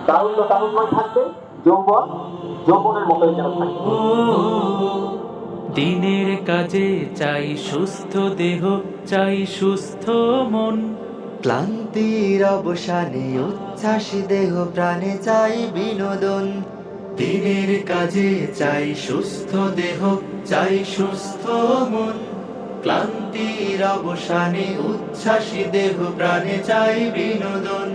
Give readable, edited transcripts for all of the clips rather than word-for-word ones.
তারুণ্য তারুণ্যই থাকবে, যৌবন যৌবনের মতোই যেন থাকবে। দিনের কাজে চাই সুস্থ দেহ, চাই সুস্থ মন। ক্লান্তির অবসানে উচ্ছ্বাসী দেহ প্রাণে চাই বিনোদন। দিনের কাজে চাই সুস্থ দেহ, চাই সুস্থ মন। ক্লান্তির অবসানে উচ্ছ্বাসী দেহ প্রাণে চাই বিনোদন।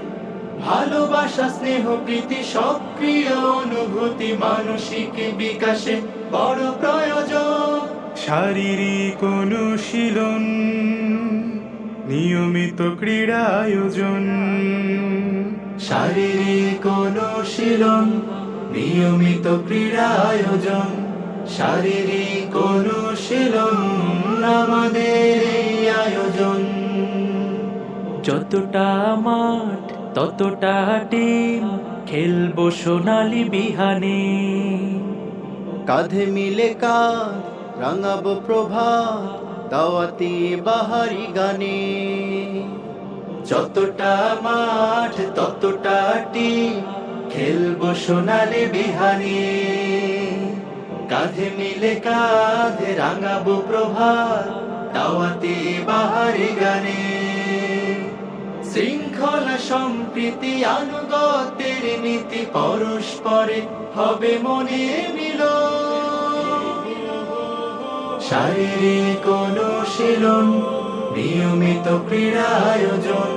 ভালোবাসা স্নেহ প্রীতি সক্রিয় অনুভূতি মানসিক বিকাশে বড় প্রয়োজন। শারীরিক অনুশীলন, নিয়মিত ক্রীড়া আয়োজন। শারীরিক অনুশীলন, নিয়মিত ক্রীড়া আয়োজন। শারীরিক অনুশীলন আমাদের এই আয়োজন। যতটা মাঠ ততটা টিম, খেলবো সোনালি বিহানে। কাঁধে মিলে কাঁধ রাঙাবো প্রভাত, দাওয়াতি বাহারি গানে। যতটা মাঠ ততটা টিম, খেলবো সোনালি বিহানে। কাঁধে মিলে কাঁধ রাঙাবো প্রভাত, দাওয়াতি বাহারি গানে। শৃঙ্খলা সম্প্রীতি আনুগত্যের নীতি পরস্পরে হবে মনে মিল। শারীরিক অনুশীলন, নিয়মিত ক্রীড়া আয়োজন।